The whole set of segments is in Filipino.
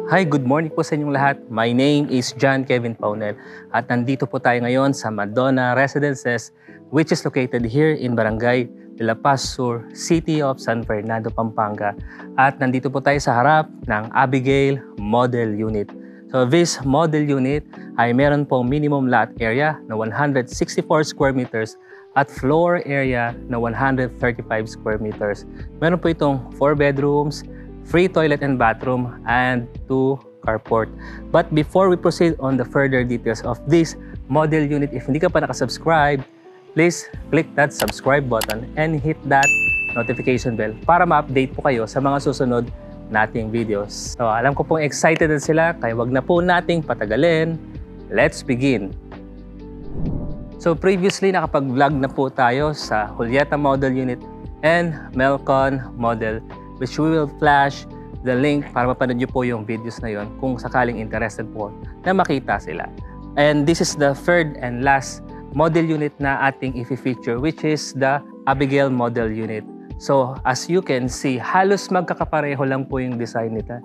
Hi, good morning po sa inyong lahat. My name is John Kevin Paunel at nandito po tayo ngayon sa Madonna Residences which is located here in Barangay de la Paz Sur, City of San Fernando, Pampanga. At nandito po tayo sa harap ng Abigail Model Unit. So this model unit ay meron pong minimum lot area na 164 square meters at floor area na 135 square meters. Meron po itong 4 bedrooms, free toilet and bathroom, and 2 carport. But before we proceed on the further details of this model unit, if hindi ka pa nakasubscribe, please click that subscribe button and hit that notification bell para ma-update po kayo sa mga susunod nating videos. So, alam ko pong excited na sila, kaya wag na po nating patagalin. Let's begin! So, previously nakapag-vlog na po tayo sa Julieta Model Unit and Melcon Model, which we will flash the link para mapanood nyo po yung videos na yon kung sakaling interested po na makita sila. And this is the third and last model unit na ating i-feature, which is the Abigail Model Unit. So as you can see, halos magkakapareho lang po yung design nito.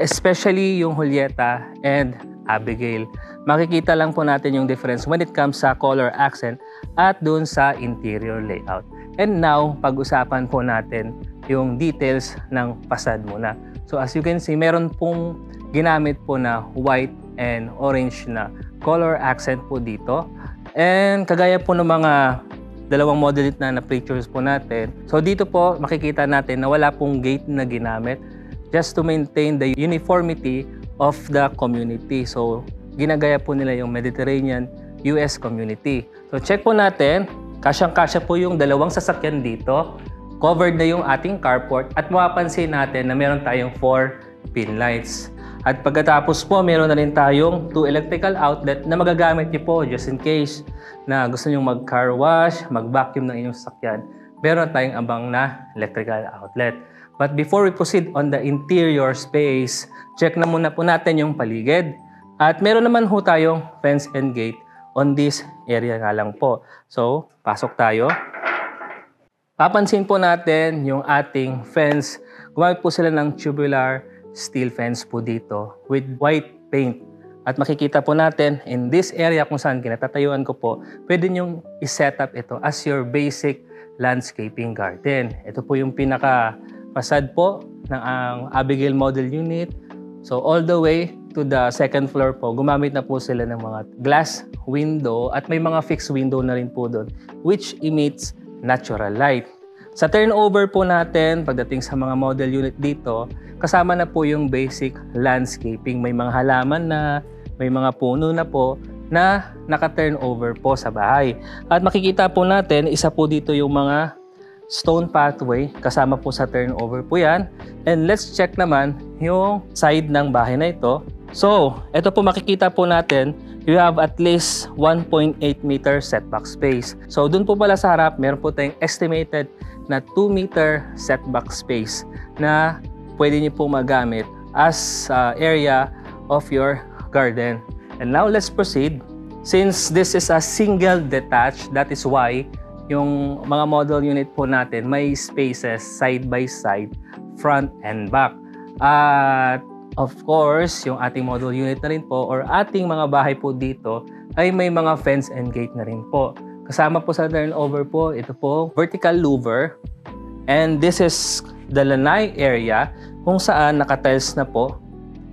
Especially yung Julieta and Abigail. Makikita lang po natin yung difference when it comes sa color accent at dun sa interior layout. And now, pag-usapan po natin yung details ng facade muna. So as you can see, meron pong ginamit po na white and orange na color accent po dito. And kagaya po ng mga dalawang model na pictures po natin. So dito po makikita natin na wala pong gate na ginamit just to maintain the uniformity of the community. So ginagaya po nila yung Mediterranean US community. So check po natin, kasyang-kasya po yung dalawang sasakyan dito. Covered na yung ating carport at mapapansin natin na meron tayong 4 pin lights. At pagkatapos po, meron na rin tayong 2 electrical outlet na magagamit niyo po just in case na gusto niyo mag-car wash, mag-vacuum ng inyong sasakyan. Meron tayong abang na electrical outlet. But before we proceed on the interior space, check na muna po natin yung paligid. At meron naman ho tayong fence and gate on this area nga lang po. So, pasok tayo. Papansin po natin yung ating fence. Gumamit po sila ng tubular steel fence po dito with white paint. At makikita po natin in this area kung saan kinatatayuan ko po, pwede nyong i-set up ito as your basic landscaping garden. Ito po yung pinaka-facade po ng Abigail Model Unit. So all the way to the second floor po, gumamit na po sila ng mga glass window at may mga fixed window na rin po doon which emits natural light. Sa turnover po natin, pagdating sa mga model unit dito, kasama na po yung basic landscaping. May mga halaman na, may mga puno na po na naka-turnover po sa bahay. At makikita po natin, isa po dito yung mga stone pathway, kasama po sa turnover po yan. And let's check naman yung side ng bahay na ito. So, ito po makikita po natin, you have at least 1.8 meter setback space. So, dun po pala sa harap, meron po tayong estimated na 2 meter setback space na pwede niyo po magamit as area of your garden. And now, let's proceed. Since this is a single detached, that is why yung mga model unit po natin may spaces side by side, front and back. At of course, yung ating model unit na rin po or ating mga bahay po dito ay may mga fence and gate na rin po. Kasama po sa turnover po, ito po, vertical louver. And this is the lanai area kung saan nakatiles na po,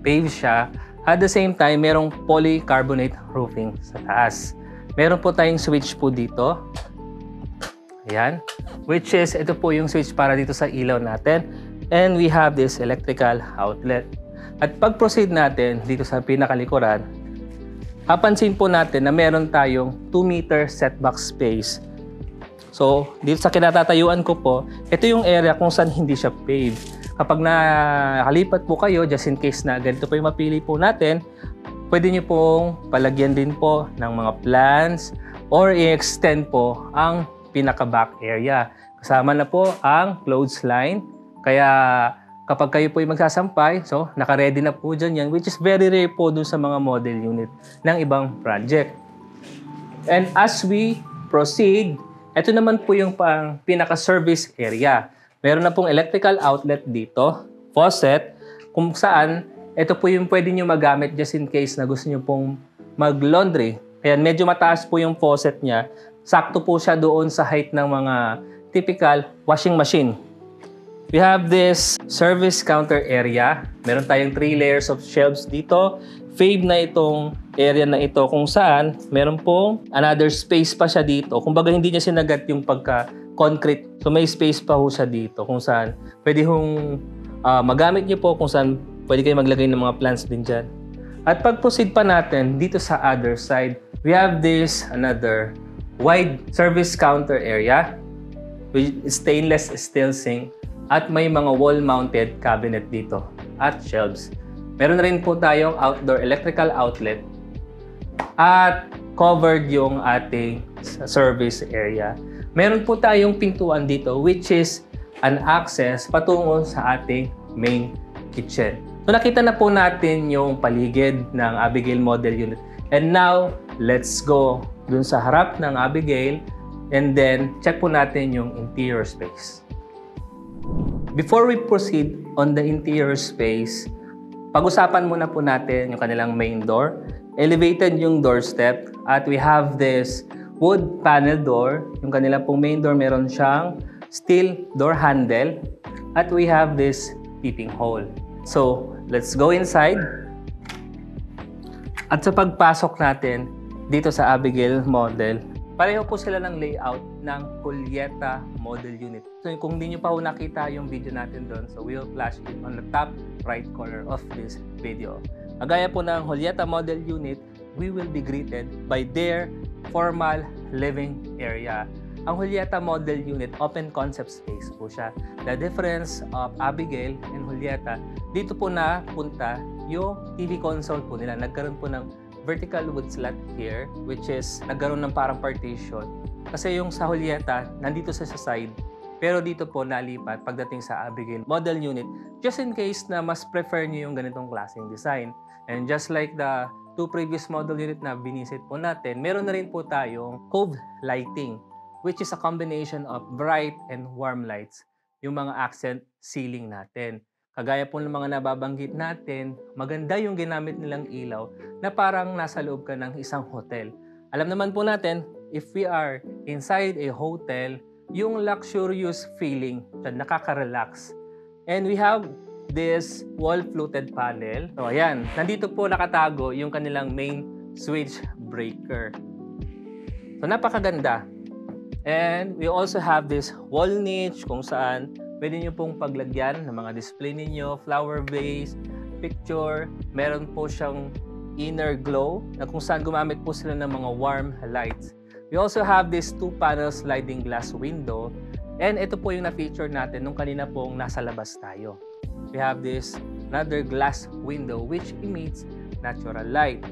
paved siya. At the same time, merong polycarbonate roofing sa taas. Meron po tayong switch po dito. Ayan. Which is, ito po yung switch para dito sa ilaw natin. And we have this electrical outlet. At pag-proceed natin dito sa pinakalikuran, papansin po natin na meron tayong 2 meter setback space. So, dito sa kinatatayuan ko po, ito yung area kung saan hindi siya paved. Kapag nakalipat po kayo, just in case na ganito po yung mapili po natin, pwede nyo pong palagyan din po ng mga plants or i-extend po ang pinaka-back area. Kasama na po ang clothesline. Kaya kapag kayo po ay magsasampay, so naka-ready na po dyan yan, which is very rare po dun sa mga model unit ng ibang project. And as we proceed, ito naman po yung pinaka-service area. Meron na pong electrical outlet dito, faucet, kung saan Ito po yung pwede nyo magamit just in case na gusto nyo pong mag-laundry. Ayan, medyo mataas po yung faucet niya. Sakto po siya doon sa height ng mga typical washing machine. We have this service counter area. Meron tayong 3 layers of shelves dito. Fave na itong area na ito kung saan meron pong another space pa siya dito. Kumbaga hindi niya sinagat yung pagka-concrete. So may space pa ho siya dito kung saan pwede hong magamit niyo po kung saan pwede kayo maglagay ng mga plants din dyan. At pag-proceed pa natin dito sa other side, we have this another wide service counter area with stainless steel sink at may mga wall-mounted cabinet dito at shelves. Meron rin po tayong outdoor electrical outlet at covered yung ating service area. Meron po tayong pintuan dito which is an access patungo sa ating main kitchen. So nakita na po natin yung paligid ng Abigail Model Unit. And now, let's go dun sa harap ng Abigail and then check po natin yung interior space. Before we proceed on the interior space, pag-usapan muna po natin yung kanilang main door. Elevated yung doorstep at we have this wood panel door. Yung kanilang pong main door meron siyang steel door handle at we have this peeping hole. So, let's go inside. At sa pagpasok natin dito sa Abigail Model, pareho po sila ng layout ng Julieta Model Unit. So kung hindi nyo pa po nakita yung video natin doon, so we'll flash it on the top right corner of this video. Kagaya po ng Julieta Model Unit, we will be greeted by their formal living area. Ang Julieta Model Unit, open concept space po siya. The difference of Abigail and Julieta, dito po na punta yung TV console po nila. Nagkaroon po ng vertical wood slat here, which is nagkaroon ng parang partition. Kasi yung sa Julieta, nandito sa side, pero dito po nalipat pagdating sa Abigail Model Unit, just in case na mas prefer nyo yung ganitong klaseng design. And just like the 2 previous model unit na binisit po natin, meron na rin po tayong cove lighting, which is a combination of bright and warm lights, yung mga accent ceiling natin. Kagaya po ng mga nababanggit natin, maganda yung ginamit nilang ilaw na parang nasa loob ka ng isang hotel. Alam naman po natin, if we are inside a hotel, yung luxurious feeling, nakaka-relax. And we have this wall-fluted panel. So ayan, nandito po nakatago yung kanilang main switch breaker. So napakaganda. And we also have this wall niche kung saan pwede nyo pong paglagyan ng mga display ninyo, flower vase, picture. Meron po siyang inner glow na kung saan gumamit po sila ng mga warm lights. We also have this 2-panel sliding glass window. And ito po yung na-feature natin nung kanina pong nasa labas tayo. We have this another glass window which emits natural light.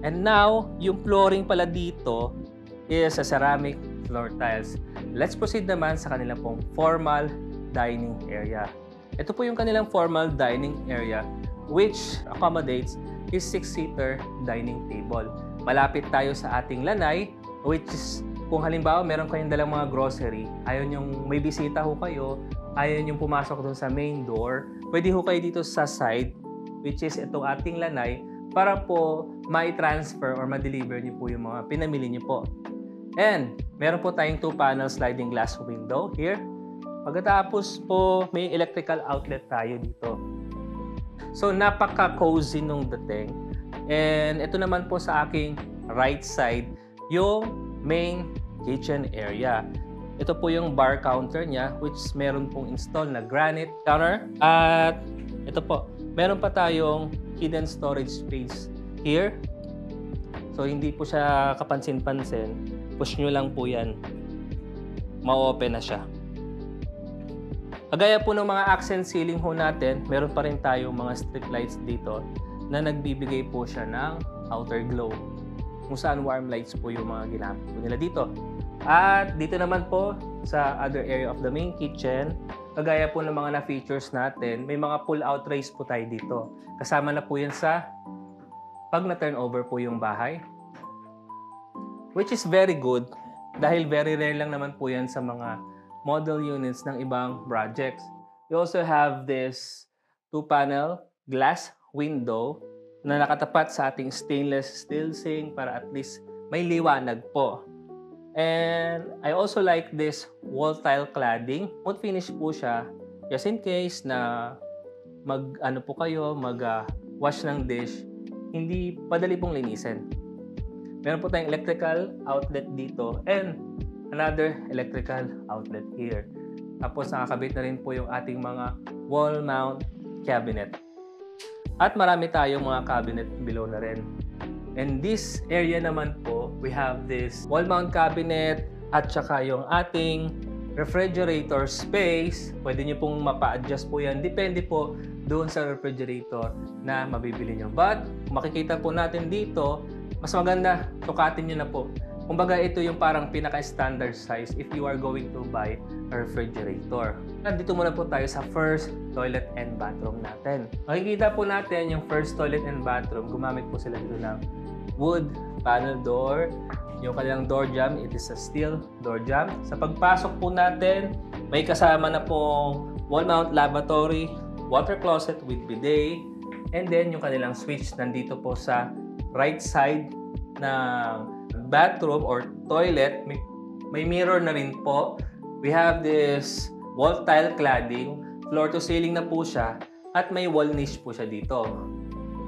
And now, yung flooring pala dito is a ceramic floor tiles. Let's proceed naman sa kanilang pong formal dining area. Ito po yung kanilang formal dining area which accommodates is 6-seater dining table. Malapit tayo sa ating lanay which is kung halimbawa meron kayong dalang mga grocery, ayaw nyong may bisita ho kayo, ayaw nyong pumasok doon sa main door, pwede ho kayo dito sa side which is itong ating lanay para po ma-transfer or ma-deliver niyo po yung mga pinamili niyo po. And meron po tayong 2-panel sliding glass window here. Pagkatapos po, may electrical outlet tayo dito. So, napaka-cozy nung dating. And ito naman po sa aking right side, yung main kitchen area. Ito po yung bar counter niya, which meron pong install na granite counter. At ito po, meron pa tayong hidden storage space here. So, hindi po siya kapansin-pansin. Push nyo lang po yan. Ma-open na siya. Kagaya po ng mga accent ceiling ho natin, meron pa rin tayong mga strip lights dito na nagbibigay po siya ng outer glow. Kung saan warm lights po yung mga ginamit po nila dito. At dito naman po sa other area of the main kitchen, kagaya po ng mga na-features natin, may mga pull-out trays po tayo dito. Kasama na po yan sa pag na-turn over po yung bahay. Which is very good dahil very rare lang naman po yan sa mga model units ng ibang projects. We also have this 2-panel glass window na nakatapat sa ating stainless steel sink para at least may liwanag po. And I also like this wall tile cladding. Wood finish po siya just in case na mag-ano po kayo, mag-wash ng dish, hindi padali pong linisin. Meron po tayong electrical outlet dito and another electrical outlet here. Tapos nakakabit na rin po yung ating mga wall mount cabinet. At marami tayong mga cabinet below na rin. And this area naman po, we have this wall mount cabinet at saka yung ating refrigerator space. Pwede nyo pong mapa-adjust po yan. Depende po doon sa refrigerator na mabibili nyo. But kung makikita po natin dito, mas maganda, sukatin nyo na po. Kumbaga ito yung parang pinaka-standard size if you are going to buy a refrigerator. Nandito muna po tayo sa first toilet and bathroom natin. Makikita po natin yung first toilet and bathroom. Gumamit po sila dito ng wood panel door. Yung kanilang door jamb, it is a steel door jamb. Sa pagpasok po natin, may kasama na pong wall mount lavatory, water closet with bidet, and then yung kanilang switch nandito po sa right side ng bathroom or toilet. May mirror na rin po. We have this wall tile cladding, floor to ceiling na po siya, at may wall niche po siya dito.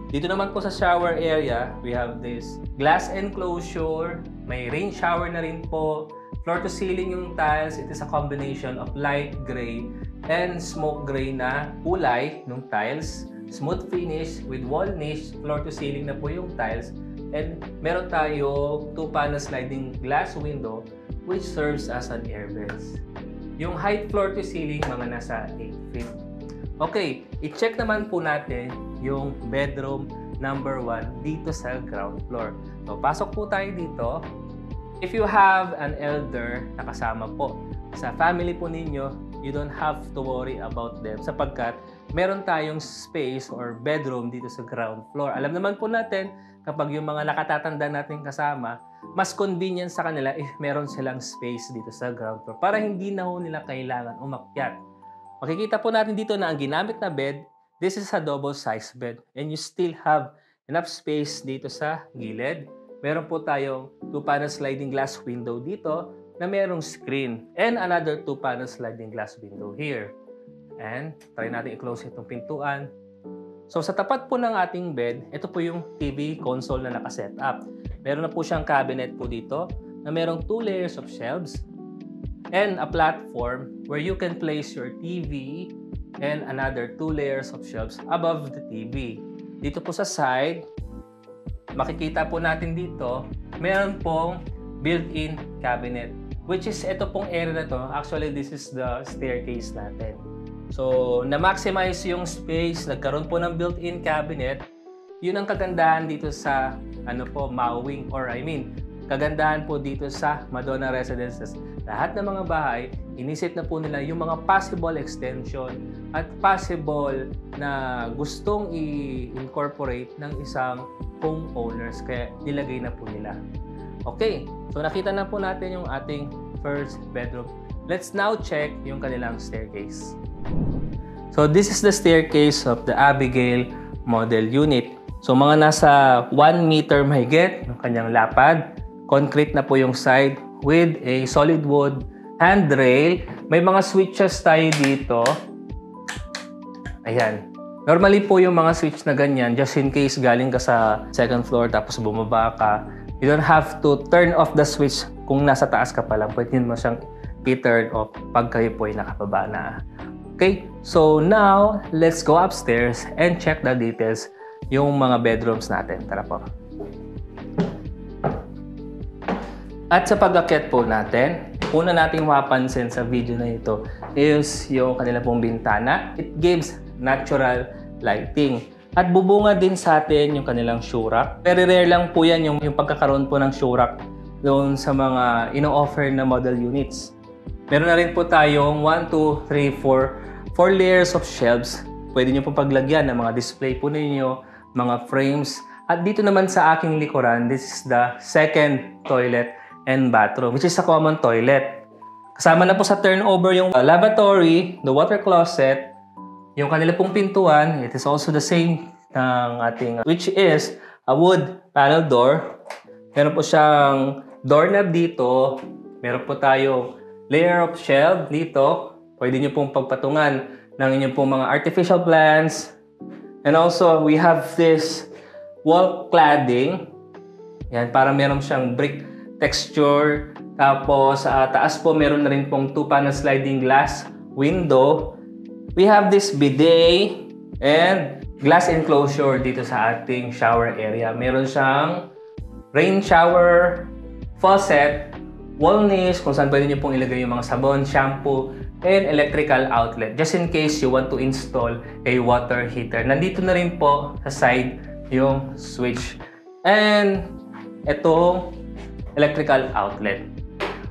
Dito naman po sa shower area, we have this glass enclosure, may rain shower na rin po, floor to ceiling yung tiles. It is a combination of light gray and smoke gray na kulay ng tiles, smooth finish with wall niche, floor to ceiling na po yung tiles. And meron tayo 2-panel sliding glass window which serves as an air vents. Yung height floor to ceiling, mga nasa 8 feet. Okay, i-check naman po natin yung bedroom number 1 dito sa ground floor. So, pasok po tayo dito. If you have an elder na kasama po sa family po ninyo, you don't have to worry about them sapagkat meron tayong space or bedroom dito sa ground floor. Alam naman po natin, kapag yung mga nakatatanda natin kasama, mas convenient sa kanila if meron silang space dito sa ground floor para hindi na ho nila kailangan umakyat. Makikita po natin dito na ang ginamit na bed, this is a double size bed and you still have enough space dito sa gilid. Meron po tayong 2-panel sliding glass window dito na merong screen and another 2-panel sliding glass window here. And try natin i-close itong pintuan. So sa tapat po ng ating bed, ito po yung TV console na nakaset up. Meron na po siyang cabinet po dito na merong 2 layers of shelves and a platform where you can place your TV and another 2 layers of shelves above the TV. Dito po sa side, makikita po natin dito, meron pong built-in cabinet which is ito pong area na to. Actually, this is the staircase natin. So, na-maximize yung space, nagkaroon po ng built-in cabinet. Yun ang kagandahan dito sa mauwing or kagandahan po dito sa Madonna Residences. Lahat ng mga bahay, inisip na po nila yung mga possible extension at possible na gustong i-incorporate ng isang homeowners. Kaya nilagay na po nila. Okay, so nakita na po natin yung ating first bedroom. Let's now check yung kanilang staircase. So this is the staircase of the Abigail model unit. So mga nasa 1 meter mahigit yung kanyang lapad. Concrete na po yung side with a solid wood handrail. May mga switches tayo dito. Ayan. Normally po yung mga switch na ganyan, just in case galing ka sa second floor tapos bumaba ka, you don't have to turn off the switch kung nasa taas ka pa lang. Pwede mo siyang i-turn off pag kayo po ay nakababa na. Okay, so now, let's go upstairs and check the details yung mga bedrooms natin. Tara po. At sa pag-akyat po natin, una nating mapapansin sa video na ito is yung kanila pong bintana. It gives natural lighting. At bubunga din sa atin yung kanilang shurak. Very rare lang po yan yung pagkakaroon po ng shurak doon sa mga ino-offer na model units. Meron na rin po tayong 1, 2, 3, 4 layers of shelves. Pwede nyo po paglagyan ng mga display po ninyo, mga frames. At dito naman sa aking likuran, this is the second toilet and bathroom, which is a common toilet. Kasama na po sa turnover yung lavatory, the water closet, yung kanila pong pintuan. It is also the same ng ating, which is a wood panel door. Meron po siyang doorknob dito. Meron po tayong layer of shelf dito. Pwede nyo pong pagpatungan ng inyong pong mga artificial plants. And also, we have this wall cladding. Yan, para meron siyang brick texture. Tapos, sa taas po, meron na rin pong 2-panel sliding glass window. We have this bidet and glass enclosure dito sa ating shower area. Meron siyang rain shower, faucet, wall niche, kung saan pwede nyo pong ilagay yung mga sabon, shampoo, and electrical outlet. Just in case you want to install a water heater. Nandito na rin po sa side yung switch. And itong electrical outlet.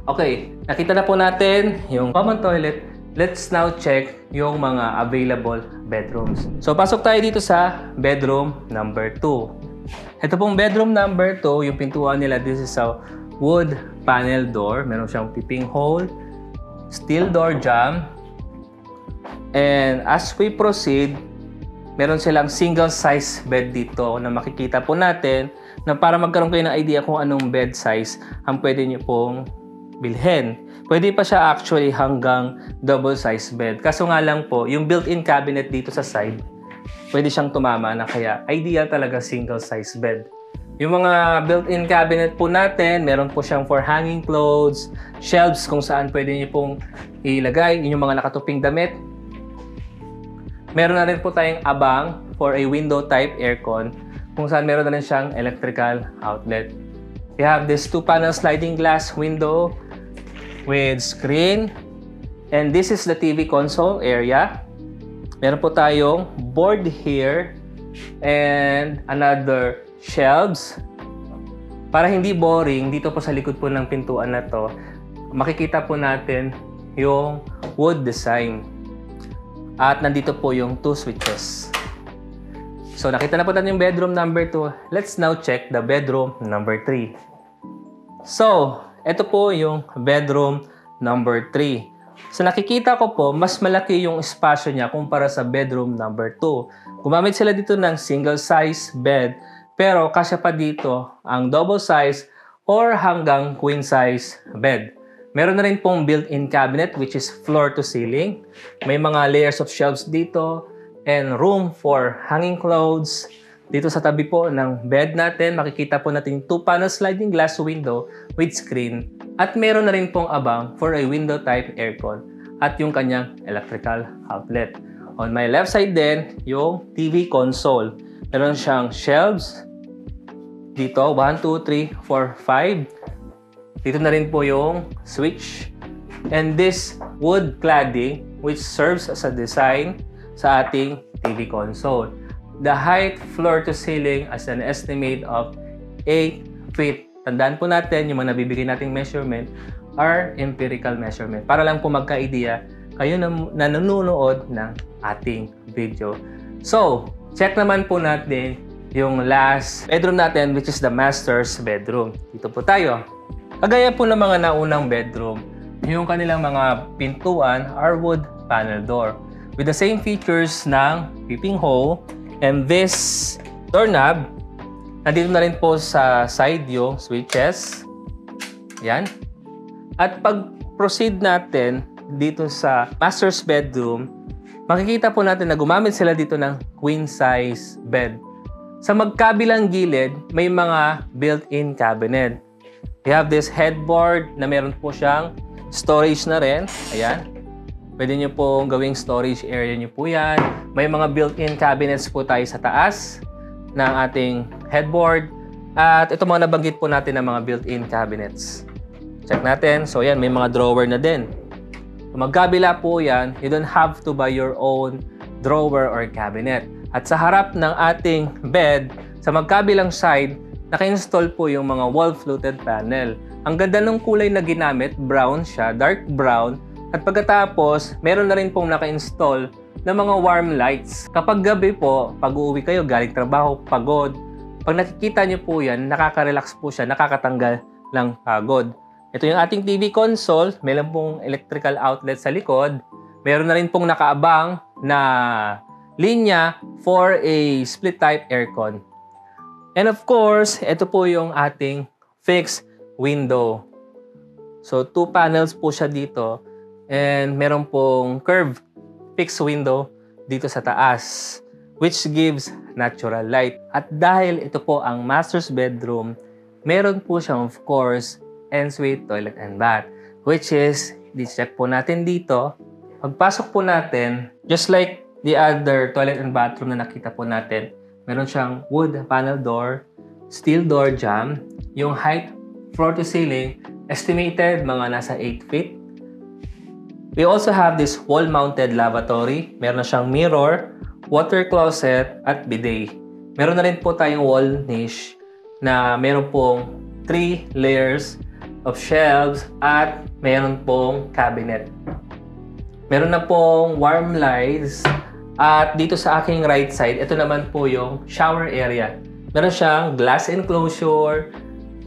Okay, nakita na po natin yung common toilet. Let's now check yung mga available bedrooms. So, pasok tayo dito sa bedroom number 2. Ito pong bedroom number 2, yung pintuan nila, this is a wood panel door. Meron siyang peeping hole, steel door jamb. And as we proceed, meron silang single size bed dito na makikita po natin na para magkaroon kayo ng idea kung anong bed size ang pwede nyo pong bilhin. Pwede pa siya actually hanggang double size bed. Kaso nga lang po, yung built-in cabinet dito sa side, pwede siyang tumama na kaya ideal talaga single size bed. Yung mga built-in cabinet po natin, meron po siyang for hanging clothes, shelves kung saan pwede niyo pong ilagay yung mga nakatuping damit. Meron na rin po tayong abang for a window type aircon kung saan meron na rin siyang electrical outlet. We have this 2-panel sliding glass window with screen. And this is the TV console area. Meron po tayong board here and another shelves. Para hindi boring, dito po sa likod po ng pintuan na to, makikita po natin yung wood design. At nandito po yung 2 switches. So nakita na po natin yung bedroom number 2. Let's now check the bedroom number 3. So, ito po yung bedroom number 3. So nakikita ko po, mas malaki yung espasyo niya kumpara sa bedroom number 2. Gumamit sila dito ng single size bed, pero kasya pa dito ang double size or hanggang queen size bed. Meron na rin pong built-in cabinet which is floor to ceiling. May mga layers of shelves dito and room for hanging clothes. Dito sa tabi po ng bed natin, makikita po natin 2-panel sliding glass window with screen. At meron na rin pong abang for a window type aircon at yung kanyang electrical outlet. On my left side din, yung TV console. Meron siyang shelves. Dito, 1, 2, 3, 4, 5. Dito na rin po yung switch. And this wood cladding which serves as a design sa ating TV console. The height floor to ceiling as an estimate of 8 feet. Tandaan po natin, yung mga nabibigay nating measurement are empirical measurement. Para lang po magka-idea kayo na nanonood ng ating video. So, check naman po natin yung last bedroom natin which is the master's bedroom. Dito po tayo. Kagaya po ng mga naunang bedroom, yung kanilang mga pintuan are wood panel door with the same features ng peeping hole. And this doorknob, nandito na rin po sa side yung switches. Yan. At pag-proceed natin dito sa master's bedroom, makikita po natin na gumamit sila dito ng queen size bed. Sa magkabilang gilid, may mga built-in cabinet. We have this headboard na meron po siyang storage na rin. Ayan. Pwede nyo pong gawing storage area nyo po yan. May mga built-in cabinets po tayo sa taas ng ating headboard. At ito mga nabanggit po natin ng mga built-in cabinets. Check natin. So yan, may mga drawer na din. Kung magkabila po yan, you don't have to buy your own drawer or cabinet. At sa harap ng ating bed, sa magkabilang side, naka-install po yung mga wall-fluted panel. Ang ganda ng kulay na ginamit, brown siya, dark brown. At pagkatapos, meron na rin pong naka-install ng mga warm lights. Kapag gabi po, pag uuwi kayo, galing trabaho, pagod, pag nakikita nyo po yan, nakaka-relax po siya, nakakatanggal ng pagod. Ito yung ating TV console, meron pong electrical outlet sa likod. Meron na rin pong nakaabang na linya for a split type aircon. And of course, ito po yung ating fixed window. So 2 panels po siya dito and meron pong curved fixed window dito sa taas, which gives natural light. At dahil ito po ang master's bedroom, meron po siyang of course ensuite toilet and bath, which is, di-check po natin dito. Pagpasok po natin, just like the other toilet and bathroom na nakita po natin, meron siyang wood panel door, steel door jamb, yung height floor to ceiling, estimated mga nasa 8 feet. We also have this wall-mounted lavatory. Meron na siyang mirror, water closet, at bidet. Meron na rin po tayong wall niche na meron pong 3 layers of shelves at meron pong cabinet. Meron na pong warm lights at dito sa aking right side, ito naman po yung shower area. Meron siyang glass enclosure,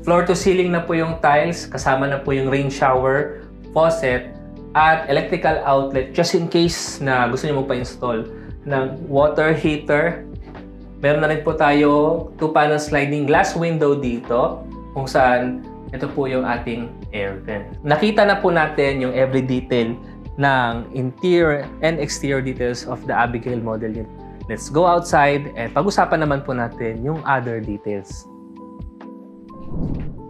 floor to ceiling na po yung tiles, kasama na po yung rain shower, faucet, at electrical outlet just in case na gusto niyo magpa-install ng water heater. Meron na rin po tayo 2-panel sliding glass window dito kung saan ito po yung ating air vent. Nakita na po natin yung every detail ng interior and exterior details of the Abigail model unit. Let's go outside and pag-usapan naman po natin yung other details.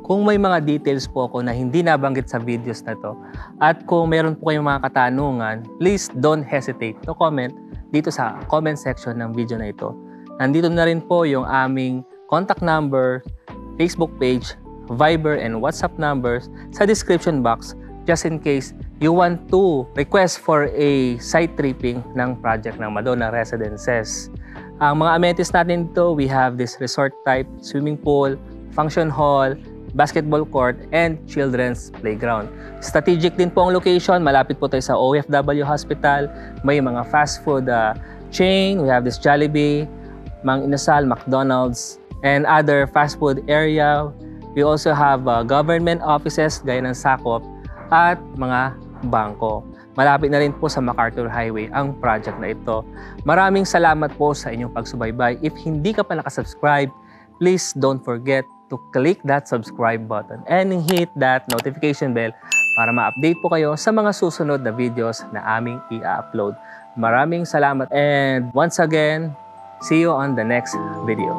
Kung may mga details po ako na hindi nabanggit sa videos na to at kung meron po kayong mga katanungan, please don't hesitate to comment dito sa comment section ng video na ito. Nandito na rin po yung aming contact number, Facebook page, Viber and WhatsApp numbers sa description box just in case you want to request for a site tripping ng project ng Madonna Residences. Ang mga amenities natin dito, we have this resort type, swimming pool, function hall, basketball court, and children's playground. Strategic din po ang location. Malapit po tayo sa OFW Hospital. May mga fast food chain. We have this Jollibee, Mang Inasal, McDonald's, and other fast food area. We also have government offices gaya ng Sakop at mga bangko. Malapit na rin po sa MacArthur Highway ang project na ito. Maraming salamat po sa inyong pagsubaybay. If hindi ka pa nakasubscribe, please don't forget to click that subscribe button and hit that notification bell para ma-update po kayo sa mga susunod na videos na aming i-upload. Maraming salamat and once again, see you on the next video.